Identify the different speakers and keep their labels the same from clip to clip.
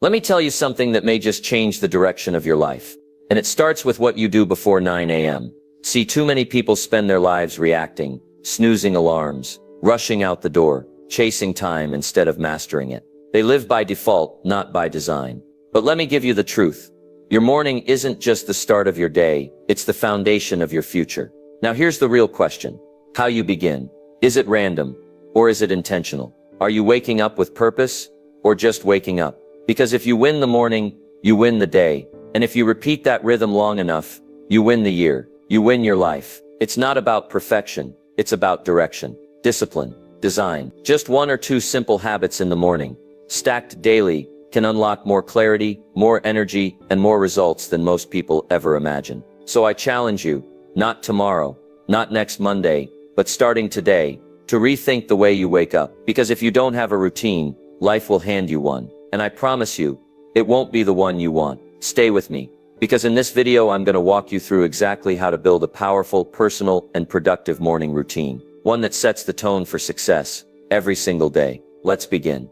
Speaker 1: Let me tell you something that may just change the direction of your life. And it starts with what you do before 9 a.m. See, too many people spend their lives reacting, snoozing alarms, rushing out the door, chasing time instead of mastering it. They live by default, not by design. But let me give you the truth. Your morning isn't just the start of your day, it's the foundation of your future. Now here's the real question. How you begin. Is it random? Or is it intentional? Are you waking up with purpose? Or just waking up? Because if you win the morning, you win the day. And if you repeat that rhythm long enough, you win the year. You win your life. It's not about perfection. It's about direction, discipline, design. Just one or two simple habits in the morning, stacked daily, can unlock more clarity, more energy, and more results than most people ever imagine. So I challenge you, not tomorrow, not next Monday, but starting today, to rethink the way you wake up. Because if you don't have a routine, life will hand you one. And I promise you, it won't be the one you want. Stay with me. Because in this video, I'm going to walk you through exactly how to build a powerful, personal, and productive morning routine. One that sets the tone for success every single day. Let's begin.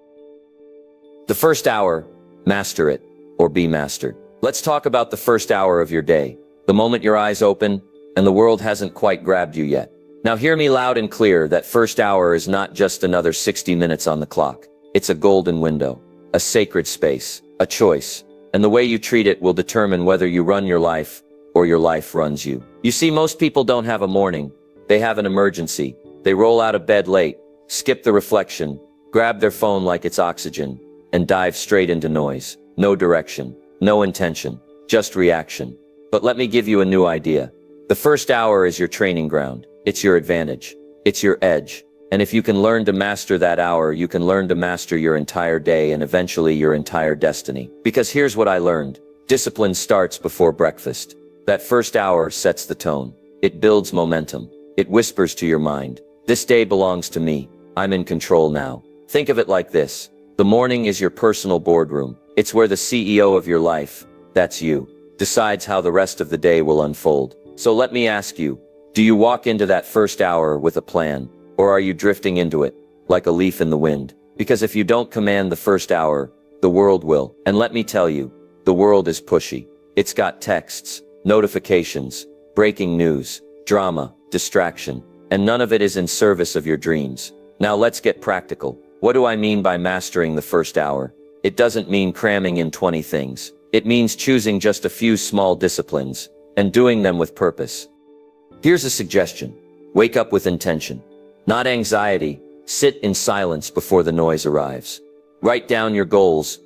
Speaker 1: The first hour, master it, or be mastered. Let's talk about the first hour of your day. The moment your eyes open, and the world hasn't quite grabbed you yet. Now hear me loud and clear, that first hour is not just another 60 minutes on the clock. It's a golden window, a sacred space, a choice. And the way you treat it will determine whether you run your life, or your life runs you. You see, most people don't have a morning. They have an emergency. They roll out of bed late, skip the reflection, grab their phone like it's oxygen, and dive straight into noise. No direction, no intention, just reaction. But let me give you a new idea. The first hour is your training ground. It's your advantage. It's your edge. And if you can learn to master that hour, you can learn to master your entire day and eventually your entire destiny. Because here's what I learned. Discipline starts before breakfast. That first hour sets the tone. It builds momentum. It whispers to your mind, this day belongs to me. I'm in control now. Think of it like this. The morning is your personal boardroom. It's where the CEO of your life, that's you, decides how the rest of the day will unfold. So let me ask you, do you walk into that first hour with a plan? Or are you drifting into it, like a leaf in the wind? Because if you don't command the first hour, the world will. And let me tell you, the world is pushy. It's got texts, notifications, breaking news, drama, distraction, and none of it is in service of your dreams. Now let's get practical. What do I mean by mastering the first hour? It doesn't mean cramming in 20 things. It means choosing just a few small disciplines and doing them with purpose. Here's a suggestion. Wake up with intention. Not anxiety. Sit in silence before the noise arrives. Write down your goals,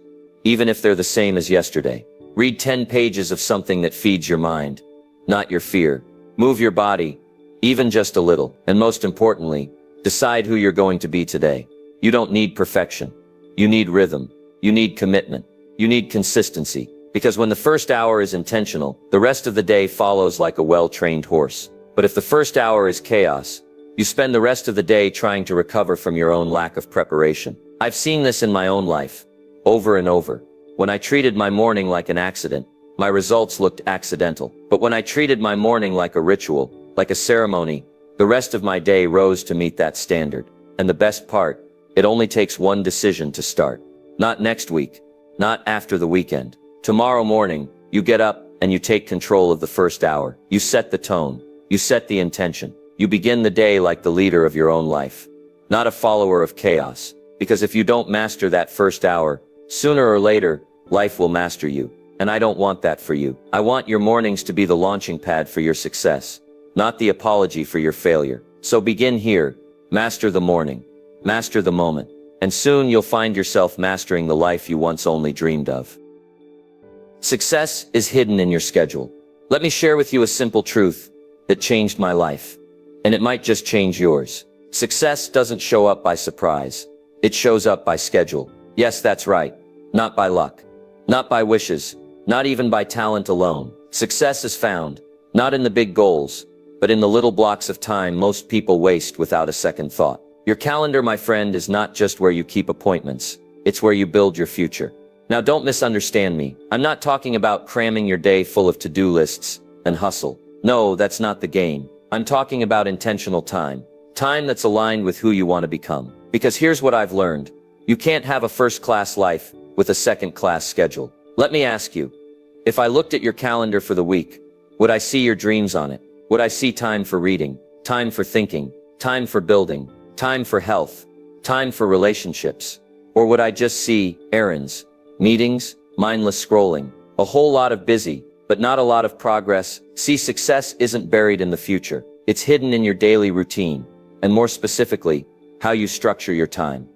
Speaker 1: even if they're the same as yesterday. Read 10 pages of something that feeds your mind, not your fear. Move your body, even just a little. And most importantly, decide who you're going to be today. You don't need perfection. You need rhythm. You need commitment. You need consistency. Because when the first hour is intentional, the rest of the day follows like a well-trained horse. But if the first hour is chaos, you spend the rest of the day trying to recover from your own lack of preparation. I've seen this in my own life, over and over. When I treated my morning like an accident, my results looked accidental. But when I treated my morning like a ritual, like a ceremony, the rest of my day rose to meet that standard. And the best part, it only takes one decision to start. Not next week, not after the weekend. Tomorrow morning, you get up and you take control of the first hour. You set the tone. You set the intention. You begin the day like the leader of your own life, not a follower of chaos. Because if you don't master that first hour, sooner or later, life will master you. And I don't want that for you. I want your mornings to be the launching pad for your success, not the apology for your failure. So begin here. Master the morning. Master the moment. And soon you'll find yourself mastering the life you once only dreamed of. Success is hidden in your schedule. Let me share with you a simple truth that changed my life. And it might just change yours. Success doesn't show up by surprise. It shows up by schedule. Yes, that's right. Not by luck. Not by wishes. Not even by talent alone. Success is found, not in the big goals, but in the little blocks of time most people waste without a second thought. Your calendar, my friend, is not just where you keep appointments. It's where you build your future. Now don't misunderstand me. I'm not talking about cramming your day full of to-do lists and hustle. No, that's not the game. I'm talking about intentional time. Time that's aligned with who you want to become. Because here's what I've learned. You can't have a first-class life with a second-class schedule. Let me ask you, if I looked at your calendar for the week, would I see your dreams on it? Would I see time for reading, time for thinking, time for building, time for health, time for relationships? Or would I just see errands, meetings, mindless scrolling, a whole lot of busy, but not a lot of progress? See, success isn't buried in the future. It's hidden in your daily routine, and more specifically, how you structure your time.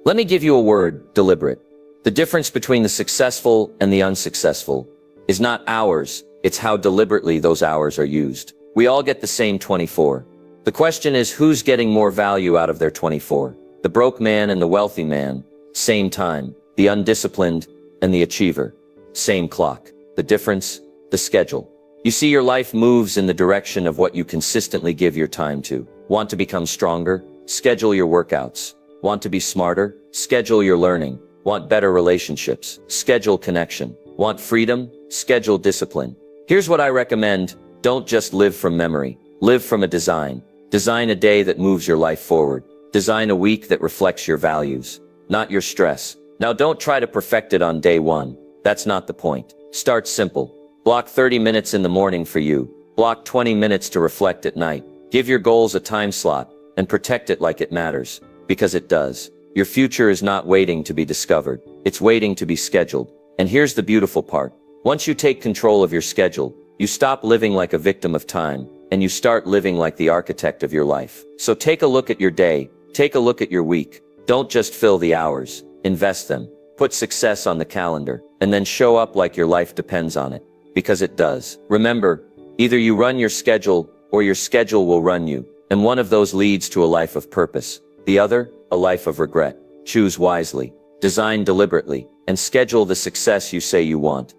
Speaker 1: Let me give you a word: deliberate. The difference between the successful and the unsuccessful is not hours, it's how deliberately those hours are used. We all get the same 24. The question is, who's getting more value out of their 24? The broke man and the wealthy man, same time. The undisciplined and the achiever, same clock. The difference, the schedule. You see, your life moves in the direction of what you consistently give your time to. Want to become stronger? Schedule your workouts. Want to be smarter? Schedule your learning. Want better relationships? Schedule connection. Want freedom? Schedule discipline. Here's what I recommend: don't just live from memory. Live from a design. Design a day that moves your life forward. Design a week that reflects your values, not your stress. Now, don't try to perfect it on day one. That's not the point. Start simple. Block 30 minutes in the morning for you. Block 20 minutes to reflect at night. Give your goals a time slot and protect it like it matters, because it does. Your future is not waiting to be discovered. It's waiting to be scheduled. And here's the beautiful part. Once you take control of your schedule, you stop living like a victim of time, and you start living like the architect of your life. So take a look at your day. Take a look at your week. Don't just fill the hours. Invest them. Put success on the calendar, and then show up like your life depends on it. Because it does. Remember, either you run your schedule, or your schedule will run you. And one of those leads to a life of purpose. The other, a life of regret. Choose wisely. Design deliberately. And schedule the success you say you want.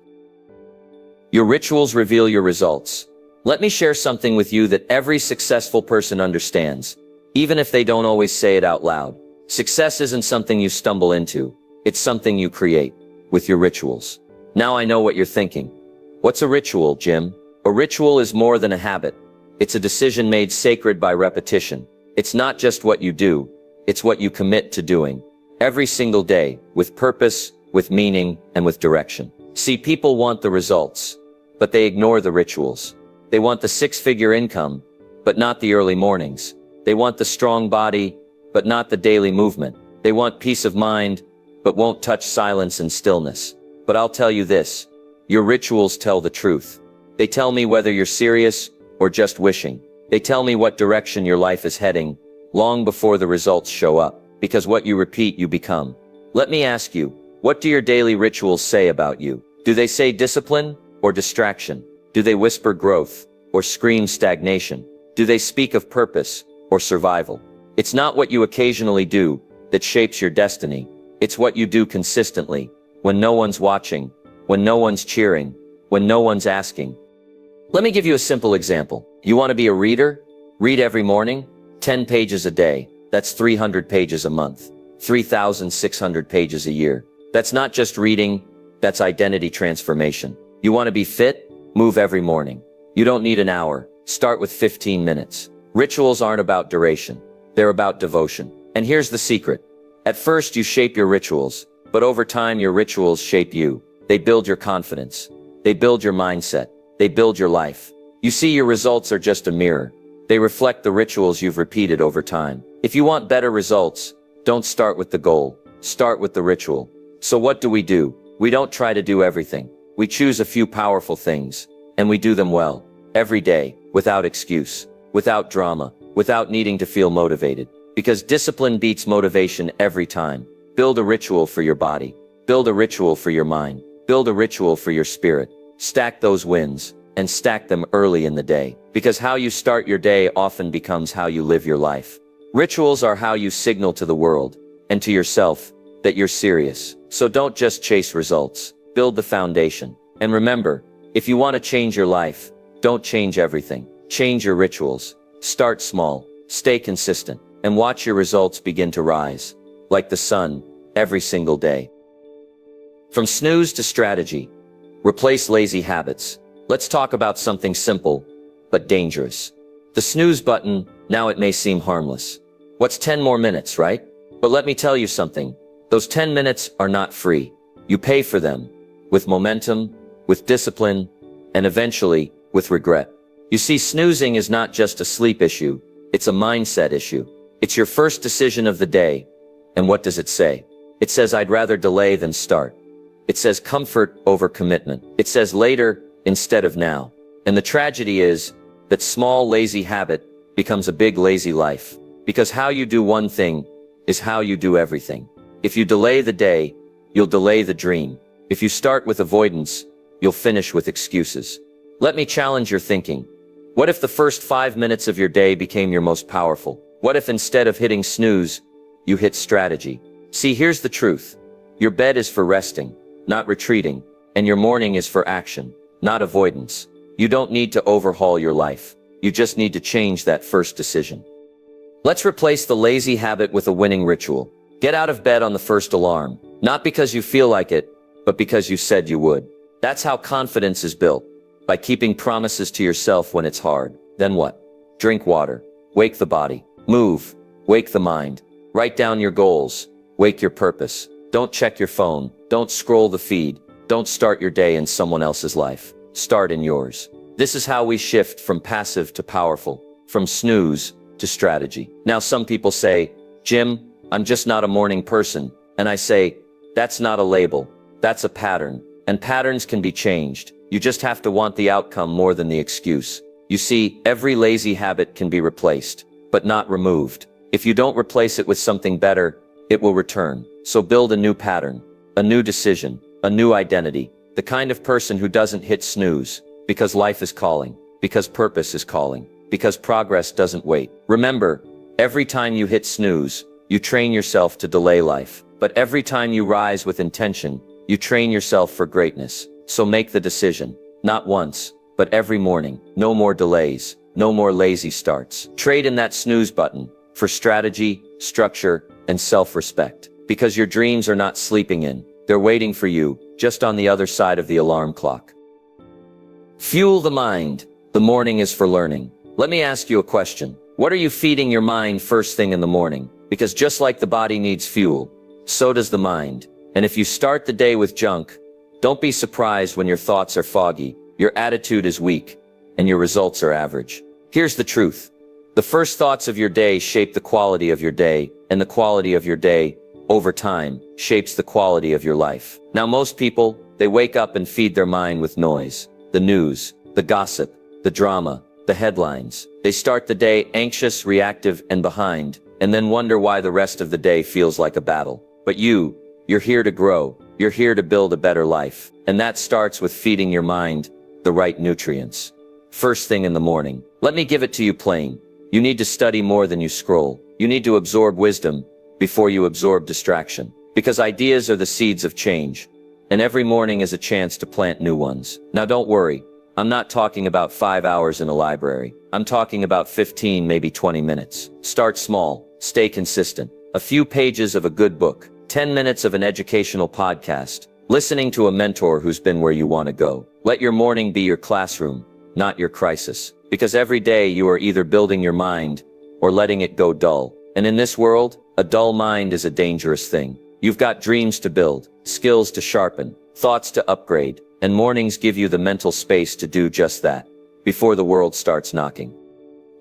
Speaker 1: Your rituals reveal your results. Let me share something with you that every successful person understands, even if they don't always say it out loud. Success isn't something you stumble into. It's something you create with your rituals. Now I know what you're thinking. What's a ritual, Jim? A ritual is more than a habit. It's a decision made sacred by repetition. It's not just what you do, it's what you commit to doing. Every single day, with purpose, with meaning, and with direction. See, people want the results, but they ignore the rituals. They want the six-figure income, but not the early mornings. They want the strong body, but not the daily movement. They want peace of mind, but won't touch silence and stillness. But I'll tell you this, your rituals tell the truth. They tell me whether you're serious or just wishing. They tell me what direction your life is heading, long before the results show up. Because what you repeat, you become. Let me ask you, what do your daily rituals say about you? Do they say discipline or distraction? Do they whisper growth or scream stagnation? Do they speak of purpose or survival? It's not what you occasionally do that shapes your destiny. It's what you do consistently, when no one's watching, when no one's cheering, when no one's asking. Let me give you a simple example. You want to be a reader? Read every morning, 10 pages a day. That's 300 pages a month, 3,600 pages a year. That's not just reading, that's identity transformation. You want to be fit? Move every morning. You don't need an hour. Start with 15 minutes. Rituals aren't about duration. They're about devotion. And here's the secret. At first you shape your rituals, but over time your rituals shape you. They build your confidence. They build your mindset. They build your life. You see, your results are just a mirror. They reflect the rituals you've repeated over time. If you want better results, don't start with the goal. Start with the ritual. So what do? We don't try to do everything. We choose a few powerful things, and we do them well. Every day, without excuse, without drama, without needing to feel motivated. Because discipline beats motivation every time. Build a ritual for your body. Build a ritual for your mind. Build a ritual for your spirit. Stack those wins, and stack them early in the day. Because how you start your day often becomes how you live your life. Rituals are how you signal to the world, and to yourself, that you're serious. So don't just chase results. Build the foundation. And remember, if you want to change your life, don't change everything. Change your rituals. Start small. Stay consistent. And watch your results begin to rise. Like the sun, every single day. From snooze to strategy. Replace lazy habits. Let's talk about something simple, but dangerous. The snooze button. Now it may seem harmless. What's 10 more minutes, right? But let me tell you something. Those 10 minutes are not free. You pay for them with momentum, with discipline, and eventually with regret. You see, snoozing is not just a sleep issue, it's a mindset issue. It's your first decision of the day. And what does it say? It says, I'd rather delay than start. It says comfort over commitment. It says later instead of now. And the tragedy is that small lazy habit becomes a big lazy life. Because how you do one thing is how you do everything. If you delay the day, you'll delay the dream. If you start with avoidance, you'll finish with excuses. Let me challenge your thinking. What if the first 5 minutes of your day became your most powerful? What if instead of hitting snooze, you hit strategy? See, here's the truth. Your bed is for resting, not retreating, and your morning is for action, not avoidance. You don't need to overhaul your life. You just need to change that first decision. Let's replace the lazy habit with a winning ritual. Get out of bed on the first alarm, not because you feel like it, but because you said you would. That's how confidence is built, by keeping promises to yourself when it's hard. Then what? Drink water, wake the body, move, wake the mind, write down your goals, wake your purpose. Don't check your phone, don't scroll the feed, don't start your day in someone else's life. Start in yours. This is how we shift from passive to powerful, from snooze to strategy. Now some people say, Jim, I'm just not a morning person. And I say, that's not a label, that's a pattern. And patterns can be changed. You just have to want the outcome more than the excuse. You see, every lazy habit can be replaced, but not removed. If you don't replace it with something better, it will return. So build a new pattern, a new decision, a new identity, the kind of person who doesn't hit snooze, because life is calling, because purpose is calling, because progress doesn't wait. Remember, every time you hit snooze, you train yourself to delay life. But every time you rise with intention, you train yourself for greatness. So make the decision, not once, but every morning. No more delays, no more lazy starts. Trade in that snooze button for strategy, structure, and self-respect. Because your dreams are not sleeping in, they're waiting for you, just on the other side of the alarm clock. Fuel the mind. The morning is for learning. Let me ask you a question. What are you feeding your mind first thing in the morning? Because just like the body needs fuel, so does the mind. And if you start the day with junk, don't be surprised when your thoughts are foggy, your attitude is weak, and your results are average. Here's the truth. The first thoughts of your day shape the quality of your day, and the quality of your day, over time, shapes the quality of your life. Now most people, they wake up and feed their mind with noise. The news, the gossip, the drama, the headlines. They start the day anxious, reactive, and behind, and then wonder why the rest of the day feels like a battle. But you're here to grow. You're here to build a better life. And that starts with feeding your mind the right nutrients. First thing in the morning. Let me give it to you plain. You need to study more than you scroll. You need to absorb wisdom before you absorb distraction. Because ideas are the seeds of change. And every morning is a chance to plant new ones. Now don't worry. I'm not talking about 5 hours in a library. I'm talking about 15, maybe 20 minutes. Start small. Stay consistent. A few pages of a good book. 10 minutes of an educational podcast. Listening to a mentor who's been where you want to go. Let your morning be your classroom, not your crisis. Because every day you are either building your mind or letting it go dull. And in this world, a dull mind is a dangerous thing. You've got dreams to build, skills to sharpen, thoughts to upgrade, and mornings give you the mental space to do just that, before the world starts knocking.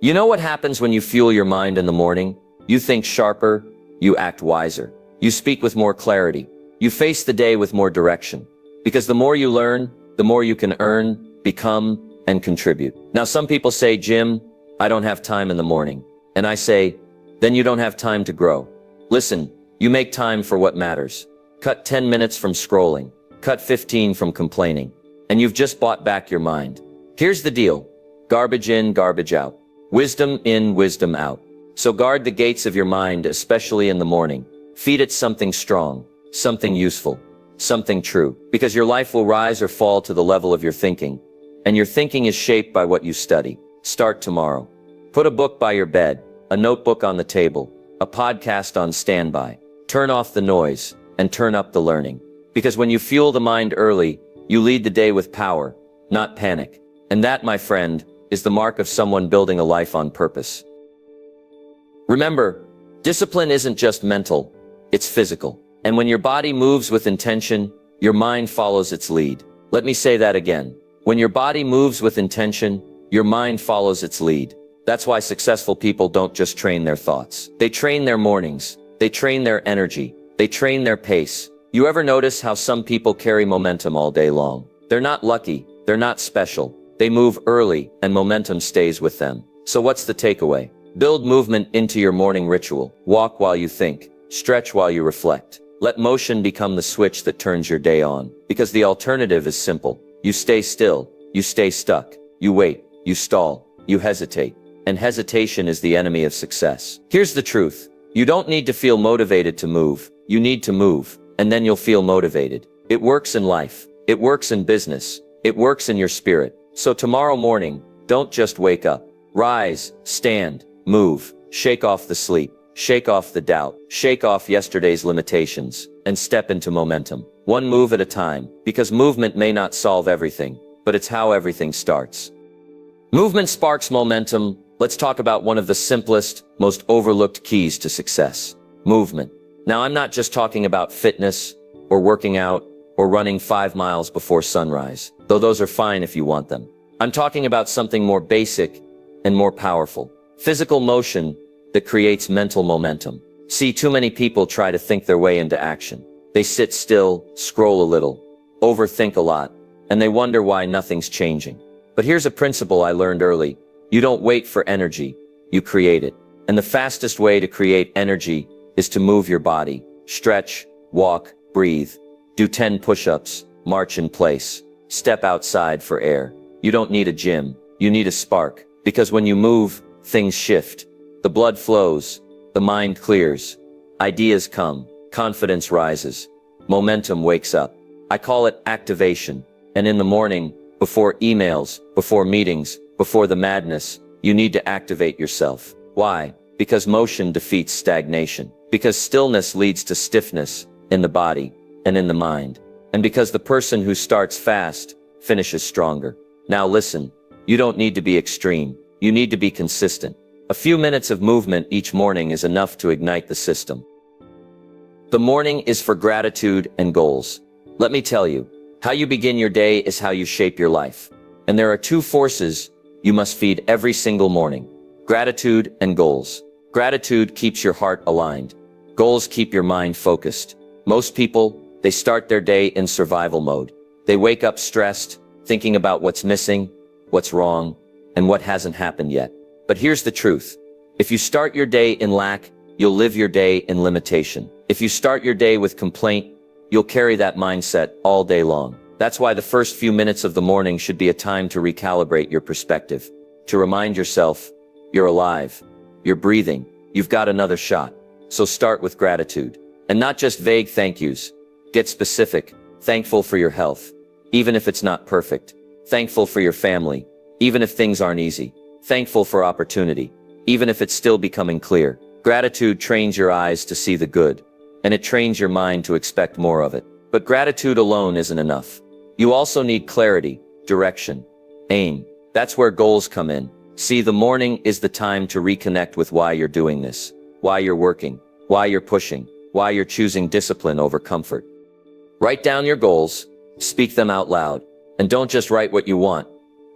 Speaker 1: You know what happens when you fuel your mind in the morning? You think sharper, you act wiser. You speak with more clarity. You face the day with more direction. Because the more you learn, the more you can earn, become, and contribute. Now some people say, Jim, I don't have time in the morning. And I say, then you don't have time to grow. Listen, you make time for what matters. Cut 10 minutes from scrolling. Cut 15 from complaining. And you've just bought back your mind. Here's the deal. Garbage in, garbage out. Wisdom in, wisdom out. So guard the gates of your mind, especially in the morning. Feed it something strong, something useful, something true. Because your life will rise or fall to the level of your thinking. And your thinking is shaped by what you study. Start tomorrow. Put a book by your bed, a notebook on the table, a podcast on standby. Turn off the noise and turn up the learning. Because when you fuel the mind early, you lead the day with power, not panic. And that, my friend, is the mark of someone building a life on purpose. Remember, discipline isn't just mental, it's physical. And when your body moves with intention, your mind follows its lead. Let me say that again. When your body moves with intention, your mind follows its lead. That's why successful people don't just train their thoughts. They train their mornings. They train their energy. They train their pace. You ever notice how some people carry momentum all day long? They're not lucky. They're not special. They move early and momentum stays with them. So what's the takeaway? Build movement into your morning ritual. Walk while you think. Stretch while you reflect. Let motion become the switch that turns your day on. Because the alternative is simple. You stay still. You stay stuck. You wait. You stall. You hesitate. And hesitation is the enemy of success. Here's the truth. You don't need to feel motivated to move. You need to move. And then you'll feel motivated. It works in life. It works in business. It works in your spirit. So tomorrow morning, don't just wake up. Rise, stand, move, shake off the sleep, shake off the doubt, shake off yesterday's limitations, and step into momentum. One move at a time, because movement may not solve everything, but it's how everything starts. Movement sparks momentum. Let's talk about one of the simplest, most overlooked keys to success. Movement. Now, I'm not just talking about fitness, or working out, or running 5 miles before sunrise, though those are fine if you want them. I'm talking about something more basic and more powerful. Physical motion that creates mental momentum. See, too many people try to think their way into action. They sit still, scroll a little, overthink a lot, and they wonder why nothing's changing. But here's a principle I learned early. You don't wait for energy, you create it. And the fastest way to create energy is to move your body. Stretch, walk, breathe. Do 10 push-ups, march in place, step outside for air. You don't need a gym, you need a spark. Because when you move, things shift. The blood flows, the mind clears, ideas come, confidence rises, momentum wakes up. I call it activation. And in the morning, before emails, before meetings, before the madness, you need to activate yourself. Why? Because motion defeats stagnation. Because stillness leads to stiffness in the body and in the mind. And because the person who starts fast finishes stronger. Now listen. You don't need to be extreme. You need to be consistent. A few minutes of movement each morning is enough to ignite the system. The morning is for gratitude and goals. Let me tell you, how you begin your day is how you shape your life. And there are 2 forces you must feed every single morning. Gratitude and goals. Gratitude keeps your heart aligned. Goals keep your mind focused. Most people, they start their day in survival mode. They wake up stressed, thinking about what's missing, what's wrong, and what hasn't happened yet. But here's the truth. If you start your day in lack, you'll live your day in limitation. If you start your day with complaint, you'll carry that mindset all day long. That's why the first few minutes of the morning should be a time to recalibrate your perspective, to remind yourself, you're alive, you're breathing, you've got another shot. So start with gratitude. And not just vague thank yous. Get specific, thankful for your health, even if it's not perfect. Thankful for your family, even if things aren't easy. Thankful for opportunity, even if it's still becoming clear. Gratitude trains your eyes to see the good, and it trains your mind to expect more of it. But gratitude alone isn't enough. You also need clarity, direction, aim. That's where goals come in. See, the morning is the time to reconnect with why you're doing this, why you're working, why you're pushing, why you're choosing discipline over comfort. Write down your goals, speak them out loud, and don't just write what you want.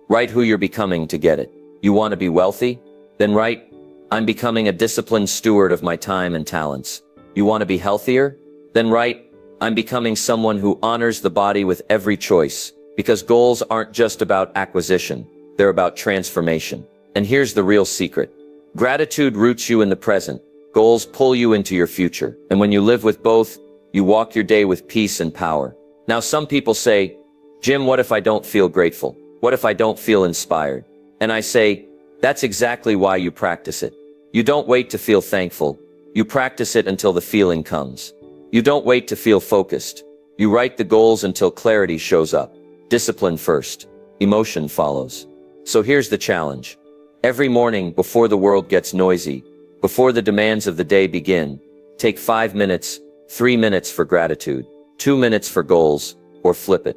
Speaker 1: Write who you're becoming to get it. You want to be wealthy? Then write, I'm becoming a disciplined steward of my time and talents. You want to be healthier? Then write, I'm becoming someone who honors the body with every choice. Because goals aren't just about acquisition, they're about transformation. And here's the real secret. Gratitude roots you in the present. Goals pull you into your future. And when you live with both, you walk your day with peace and power. Now some people say, Jim, what if I don't feel grateful? What if I don't feel inspired? And I say, that's exactly why you practice it. You don't wait to feel thankful. You practice it until the feeling comes. You don't wait to feel focused. You write the goals until clarity shows up. Discipline first. Emotion follows. So here's the challenge. Every morning before the world gets noisy, before the demands of the day begin, take 5 minutes, 3 minutes for gratitude, 2 minutes for goals, or flip it.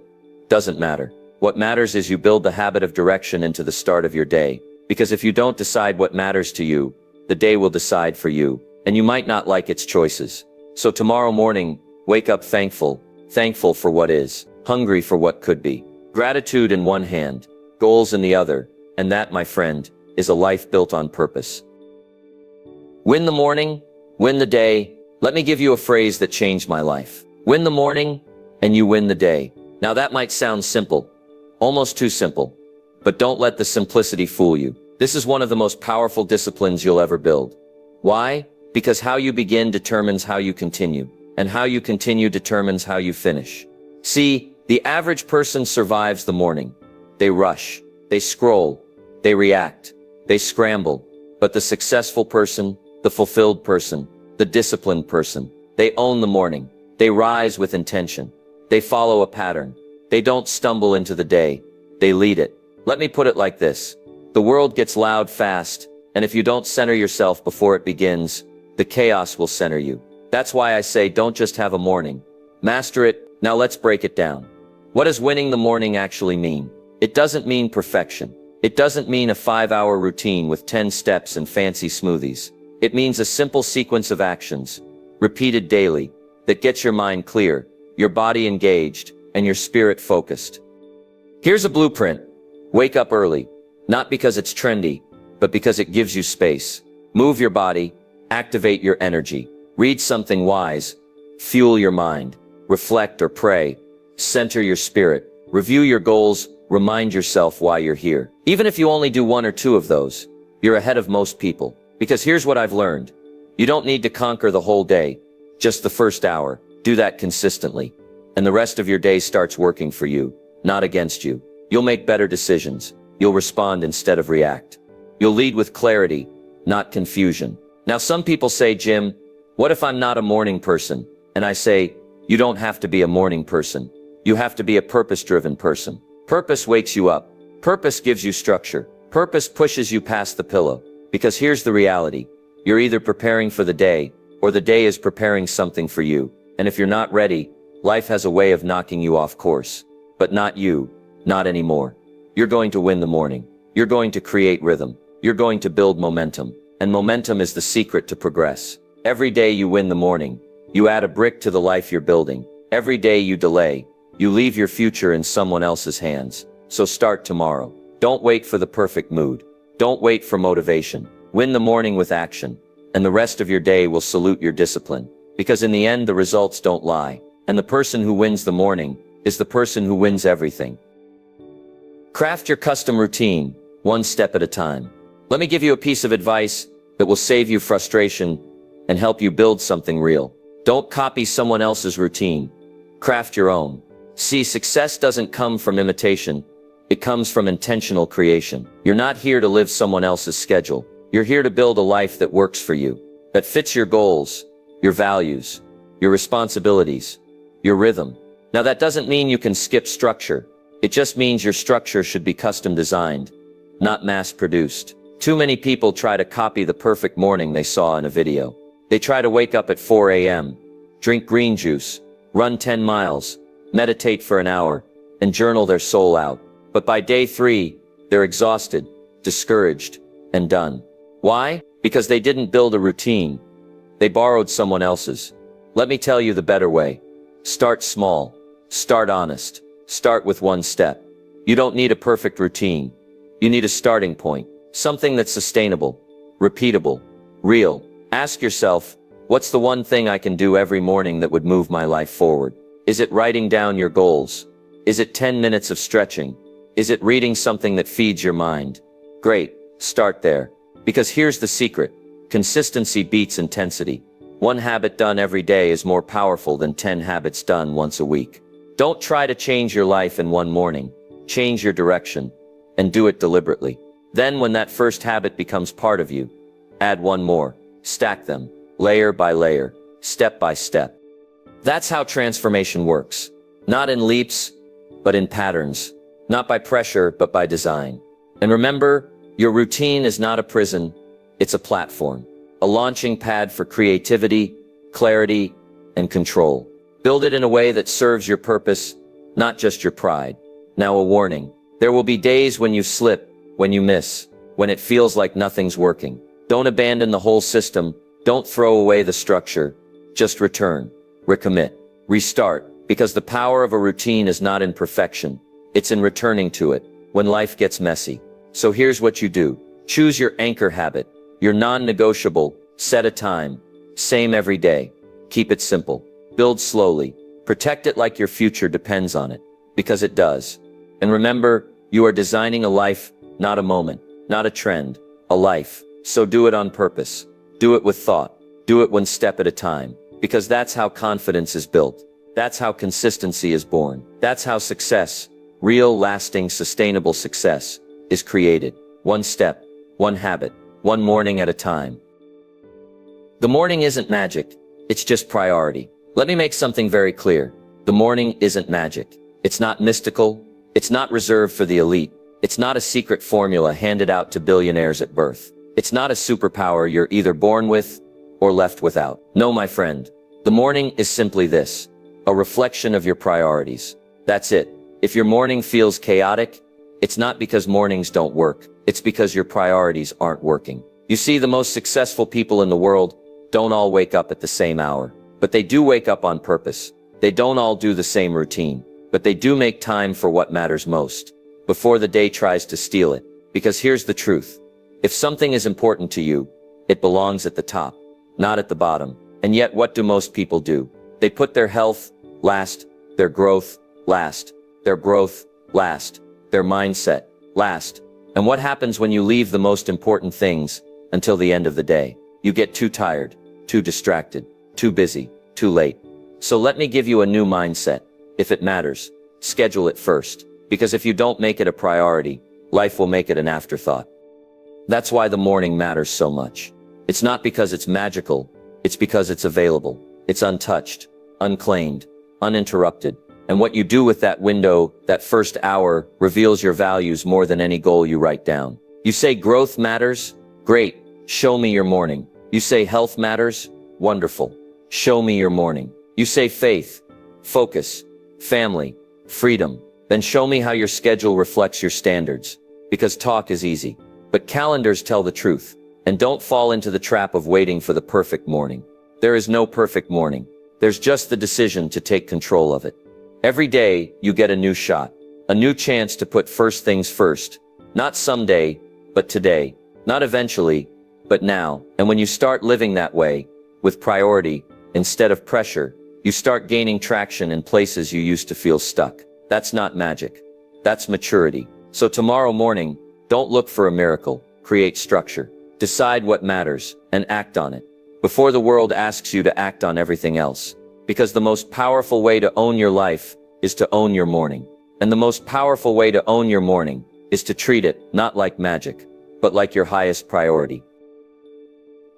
Speaker 1: Doesn't matter. What matters is you build the habit of direction into the start of your day. Because if you don't decide what matters to you, the day will decide for you, and you might not like its choices. So tomorrow morning, wake up thankful, thankful for what is, hungry for what could be. Gratitude in one hand, goals in the other, and that, my friend, is a life built on purpose. Win the morning, win the day. Let me give you a phrase that changed my life. Win the morning, and you win the day. Now that might sound simple, almost too simple, but don't let the simplicity fool you. This is one of the most powerful disciplines you'll ever build. Why? Because how you begin determines how you continue, and how you continue determines how you finish. See, the average person survives the morning. They rush, they scroll, they react, they scramble. But the successful person, the fulfilled person, the disciplined person, they own the morning. They rise with intention. They follow a pattern. They don't stumble into the day. They lead it. Let me put it like this. The world gets loud fast, and if you don't center yourself before it begins, the chaos will center you. That's why I say don't just have a morning. Master it. Now let's break it down. What does winning the morning actually mean? It doesn't mean perfection. It doesn't mean a 5-hour routine with 10 steps and fancy smoothies. It means a simple sequence of actions, repeated daily, that gets your mind clear, your body engaged, and your spirit focused. Here's a blueprint. Wake up early, not because it's trendy, but because it gives you space. Move your body, activate your energy, read something wise, fuel your mind, reflect or pray, center your spirit, review your goals, remind yourself why you're here. Even if you only do 1 or 2 of those, you're ahead of most people. Because here's what I've learned. You don't need to conquer the whole day, just the first hour. Do that consistently, and the rest of your day starts working for you, not against you. You'll make better decisions. You'll respond instead of react. You'll lead with clarity, not confusion. Now some people say, Jim, what if I'm not a morning person? And I say, you don't have to be a morning person. You have to be a purpose-driven person. Purpose wakes you up. Purpose gives you structure. Purpose pushes you past the pillow. Because here's the reality. You're either preparing for the day, or the day is preparing something for you. And if you're not ready, life has a way of knocking you off course. But not you. Not anymore. You're going to win the morning. You're going to create rhythm. You're going to build momentum. And momentum is the secret to progress. Every day you win the morning, you add a brick to the life you're building. Every day you delay, you leave your future in someone else's hands. So start tomorrow. Don't wait for the perfect mood. Don't wait for motivation. Win the morning with action, and the rest of your day will salute your discipline. Because in the end, the results don't lie. And the person who wins the morning is the person who wins everything. Craft your custom routine, 1 step at a time. Let me give you a piece of advice that will save you frustration and help you build something real. Don't copy someone else's routine. Craft your own. See, success doesn't come from imitation. It comes from intentional creation. You're not here to live someone else's schedule. You're here to build a life that works for you, that fits your goals, your values, your responsibilities, your rhythm. Now that doesn't mean you can skip structure. It just means your structure should be custom designed, not mass-produced. Too many people try to copy the perfect morning they saw in a video. They try to wake up at 4 a.m., drink green juice, run 10 miles, meditate for an hour, and journal their soul out. But by day 3, they're exhausted, discouraged, and done. Why? Because they didn't build a routine. They borrowed someone else's. Let me tell you the better way. Start small. Start honest. Start with 1 step. You don't need a perfect routine. You need a starting point. Something that's sustainable, repeatable, real. Ask yourself, what's the one thing I can do every morning that would move my life forward? Is it writing down your goals? Is it 10 minutes of stretching? Is it reading something that feeds your mind? Great, start there. Because here's the secret. Consistency beats intensity. 1 habit done every day is more powerful than 10 habits done once a week. Don't try to change your life in 1 morning. Change your direction, and do it deliberately. Then when that first habit becomes part of you, add 1 more. Stack them, layer by layer, step by step. That's how transformation works. Not in leaps, but in patterns. Not by pressure, but by design. And remember, your routine is not a prison, it's a platform. A launching pad for creativity, clarity, and control. Build it in a way that serves your purpose, not just your pride. Now a warning. There will be days when you slip, when you miss, when it feels like nothing's working. Don't abandon the whole system. Don't throw away the structure. Just return, recommit, restart. Because the power of a routine is not in perfection. It's in returning to it when life gets messy. So here's what you do. Choose your anchor habit, your non-negotiable, set a time, same every day. Keep it simple. Build slowly. Protect it like your future depends on it, because it does. And remember, you are designing a life, not a moment, not a trend, a life. So do it on purpose. Do it with thought. Do it one step at a time, because that's how confidence is built. That's how consistency is born. That's how success, real, lasting, sustainable success, is created. One step, one habit, one morning at a time. The morning isn't magic. It's just priority. Let me make something very clear. The morning isn't magic. It's not mystical. It's not reserved for the elite. It's not a secret formula handed out to billionaires at birth. It's not a superpower you're either born with or left without. No, my friend. The morning is simply this, a reflection of your priorities. That's it. If your morning feels chaotic, it's not because mornings don't work. It's because your priorities aren't working. You see, the most successful people in the world don't all wake up at the same hour, but they do wake up on purpose. They don't all do the same routine, but they do make time for what matters most, before the day tries to steal it. Because here's the truth. If something is important to you, it belongs at the top, not at the bottom. And yet, what do most people do? They put their health last, their growth last, their growth last, their mindset last. And what happens when you leave the most important things until the end of the day? You get too tired, too distracted, too busy, too late. So let me give you a new mindset. If it matters, schedule it first. Because if you don't make it a priority, life will make it an afterthought. That's why the morning matters so much. It's not because it's magical. It's because it's available. It's untouched, unclaimed, uninterrupted. And what you do with that window, that first hour, reveals your values more than any goal you write down. You say growth matters? Great. Show me your morning. You say health matters? Wonderful. Show me your morning. You say faith, focus, family, freedom. Then show me how your schedule reflects your standards. Because talk is easy, but calendars tell the truth. And don't fall into the trap of waiting for the perfect morning. There is no perfect morning. There's just the decision to take control of it. Every day, you get a new shot, a new chance to put first things first. Not someday, but today. Not eventually, but now. And when you start living that way, with priority, instead of pressure, you start gaining traction in places you used to feel stuck. That's not magic. That's maturity. So tomorrow morning, don't look for a miracle. Create structure. Decide what matters, and act on it, before the world asks you to act on everything else. Because the most powerful way to own your life is to own your morning. And the most powerful way to own your morning is to treat it not like magic, but like your highest priority.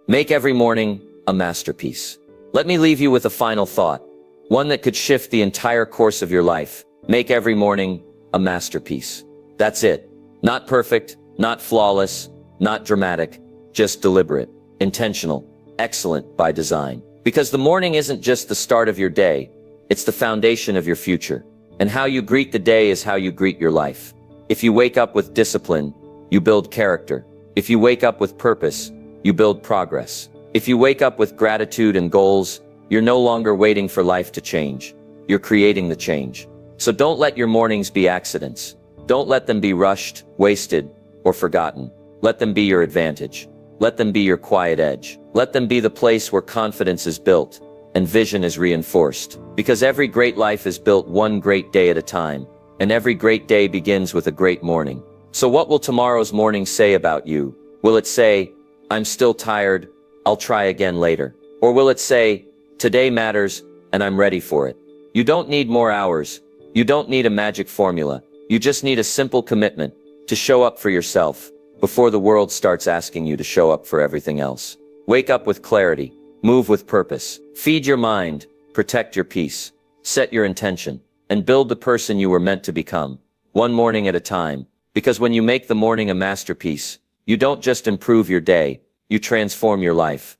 Speaker 1: Make every morning a masterpiece. Let me leave you with a final thought, one that could shift the entire course of your life. Make every morning a masterpiece. That's it. Not perfect, not flawless, not dramatic, just deliberate, intentional, excellent by design. Because the morning isn't just the start of your day, it's the foundation of your future. And how you greet the day is how you greet your life. If you wake up with discipline, you build character. If you wake up with purpose, you build progress. If you wake up with gratitude and goals, you're no longer waiting for life to change. You're creating the change. So don't let your mornings be accidents. Don't let them be rushed, wasted, or forgotten. Let them be your advantage. Let them be your quiet edge. Let them be the place where confidence is built and vision is reinforced. Because every great life is built one great day at a time, and every great day begins with a great morning. So what will tomorrow's morning say about you? Will it say, I'm still tired, I'll try again later? Or will it say, today matters, and I'm ready for it? You don't need more hours. You don't need a magic formula. You just need a simple commitment to show up for yourself before the world starts asking you to show up for everything else. Wake up with clarity. Move with purpose. Feed your mind. Protect your peace. Set your intention. And build the person you were meant to become, one morning at a time. Because when you make the morning a masterpiece, you don't just improve your day, you transform your life.